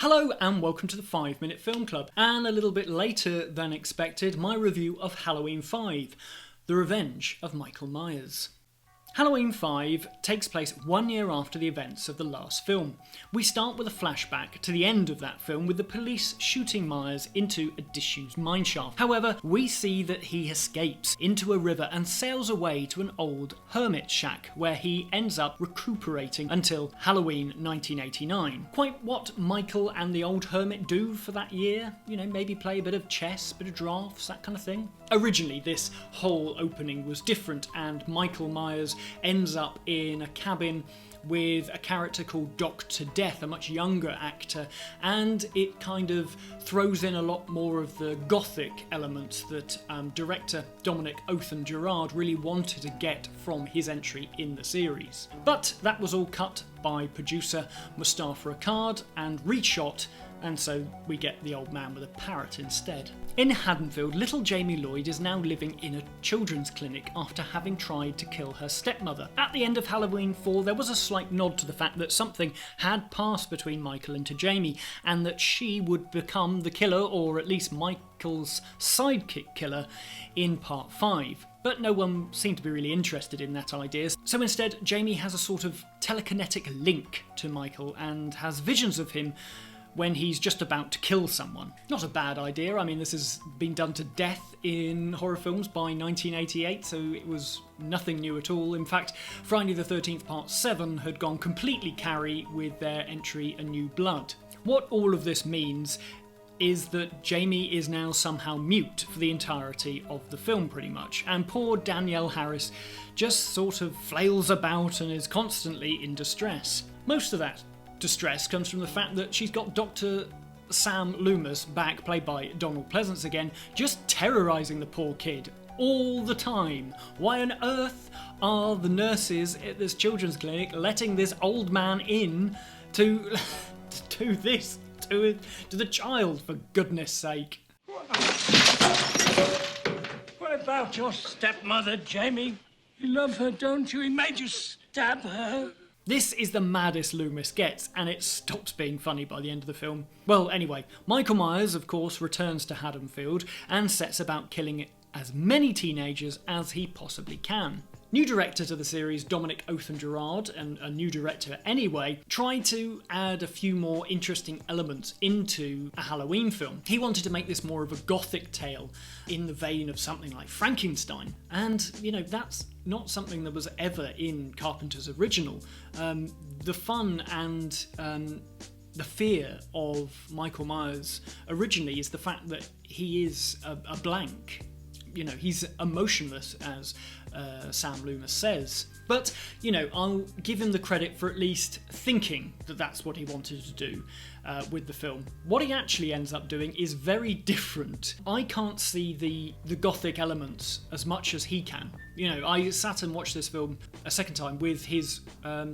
Hello and welcome to the 5 Minute Film Club, and a little bit later than expected, my review of Halloween 5, The Revenge of Michael Myers. Halloween 5 takes place 1 year after the events of the last film. We start with a flashback to the end of that film with the police shooting Myers into a disused mineshaft. However, we see that he escapes into a river and sails away to an old hermit shack where he ends up recuperating until Halloween 1989. Quite what Michael and the old hermit do for that year, maybe play a bit of chess, bit of drafts, that kind of thing. Originally, this whole opening was different, and Michael Myers ends up in a cabin with a character called Dr. Death, a much younger actor, and it kind of throws in a lot more of the gothic elements that director Dominique Othenin-Girard really wanted to get from his entry in the series. But that was all cut by producer Mustafa Akkad and reshot, and so we get the old man with a parrot instead. In Haddonfield, little Jamie Lloyd is now living in a children's clinic after having tried to kill her stepmother. At the end of Halloween 4, there was a slight nod to the fact that something had passed between Michael and Jamie, and that she would become the killer, or at least Michael's sidekick killer, in part 5. But no one seemed to be really interested in that idea. So instead, Jamie has a sort of telekinetic link to Michael and has visions of him when he's just about to kill someone. Not a bad idea. I mean, this has been done to death in horror films by 1988, so it was nothing new at all. In fact, Friday the 13th Part 7 had gone completely carry with their entry A New Blood. What all of this means is that Jamie is now somehow mute for the entirety of the film, pretty much, and poor Danielle Harris just sort of flails about and is constantly in distress. Most of that distress comes from the fact that she's got Dr. Sam Loomis back, played by Donald Pleasance again, just terrorising the poor kid all the time. Why on earth are the nurses at this children's clinic letting this old man in to do this to the child, for goodness sake? What about your stepmother, Jamie? You love her, don't you? He made you stab her. This is the maddest Loomis gets, and it stops being funny by the end of the film. Well, anyway, Michael Myers, of course, returns to Haddonfield and sets about killing as many teenagers as he possibly can. New director to the series, Dominique Othenin-Girard, and a new director anyway, tried to add a few more interesting elements into a Halloween film. He wanted to make this more of a gothic tale in the vein of something like Frankenstein. And, that's not something that was ever in Carpenter's original. The fun and the fear of Michael Myers originally is the fact that he is a blank. He's emotionless, as Sam Loomis says. But, I'll give him the credit for at least thinking that that's what he wanted to do with the film. What he actually ends up doing is very different. I can't see the gothic elements as much as he can. I sat and watched this film a second time with his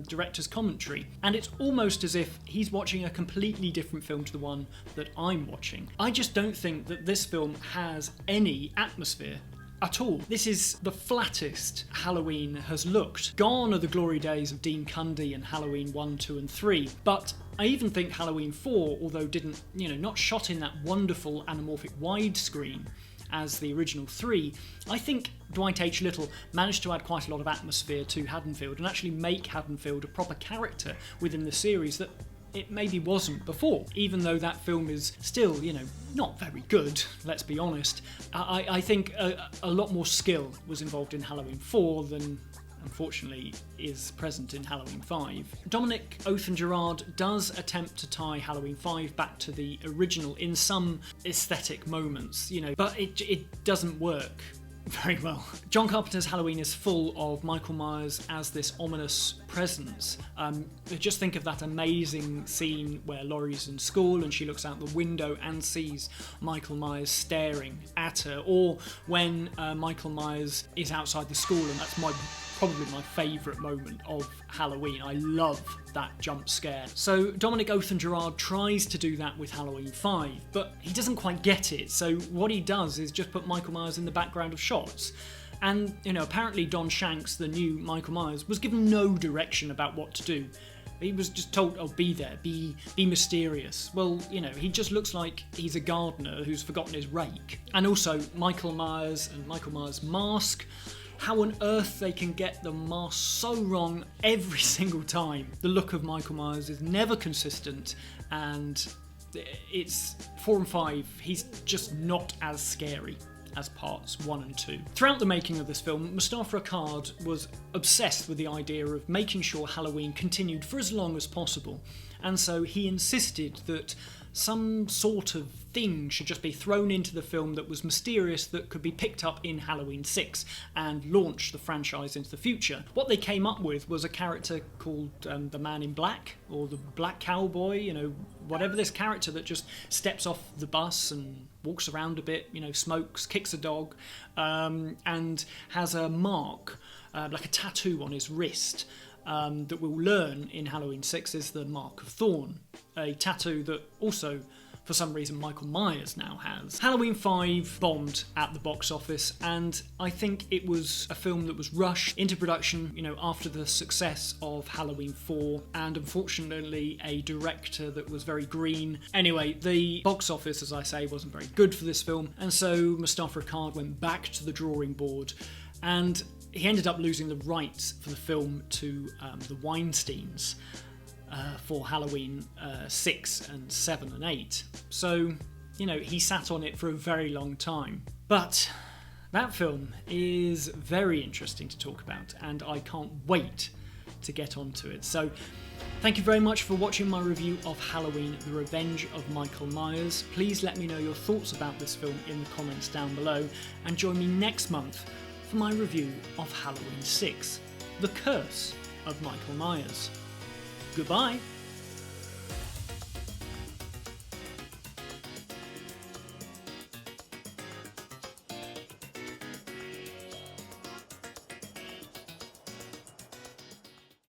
director's commentary, and it's almost as if he's watching a completely different film to the one that I'm watching. I just don't think that this film has any atmosphere at all. This is the flattest Halloween has looked. Gone are the glory days of Dean Cundey and Halloween 1, 2 and 3, but I even think Halloween 4, although didn't, not shot in that wonderful anamorphic widescreen as the original 3, I think Dwight H. Little managed to add quite a lot of atmosphere to Haddonfield and actually make Haddonfield a proper character within the series that it maybe wasn't before. Even though that film is still, not very good, let's be honest, I think a lot more skill was involved in Halloween 4 than, unfortunately, is present in Halloween 5. Dominique Othenin-Girard does attempt to tie Halloween 5 back to the original in some aesthetic moments, but it doesn't work very well. John Carpenter's Halloween is full of Michael Myers as this ominous presence. Just think of that amazing scene where Laurie's in school and she looks out the window and sees Michael Myers staring at her, or when Michael Myers is outside the school, and that's probably my favourite moment of Halloween. I love that jump scare. So Dominique Othenin-Girard tries to do that with Halloween 5, but he doesn't quite get it. So what he does is just put Michael Myers in the background of shots. And, apparently Don Shanks, the new Michael Myers, was given no direction about what to do. He was just told, oh, be there, be mysterious. Well, you know, he just looks like he's a gardener who's forgotten his rake. And also, Michael Myers and Michael Myers' mask. How on earth they can get the mask so wrong every single time. The look of Michael Myers is never consistent, and it's 4 and 5, he's just not as scary as parts 1 and 2. Throughout the making of this film, Moustapha Akkad was obsessed with the idea of making sure Halloween continued for as long as possible, and so he insisted that some sort of thing should just be thrown into the film that was mysterious, that could be picked up in Halloween 6 and launch the franchise into the future. What they came up with was a character called the Man in Black, or the Black Cowboy, you know, whatever, this character that just steps off the bus and walks around a bit, you know, smokes, kicks a dog, and has a mark, like a tattoo on his wrist, that we'll learn in Halloween 6 is the Mark of Thorn, a tattoo that also, for some reason, Michael Myers now has. Halloween 5 bombed at the box office, and I think it was a film that was rushed into production, you know, after the success of Halloween 4, and unfortunately a director that was very green. Anyway, the box office, as I say, wasn't very good for this film, and so Moustapha Akkad went back to the drawing board, and he ended up losing the rights for the film to the Weinsteins for Halloween 6 and 7 and 8. So, you know, he sat on it for a very long time. But that film is very interesting to talk about, and I can't wait to get onto it. So, thank you very much for watching my review of Halloween: The Revenge of Michael Myers. Please let me know your thoughts about this film in the comments down below, and join me next month for my review of Halloween 6, The Curse of Michael Myers. Goodbye!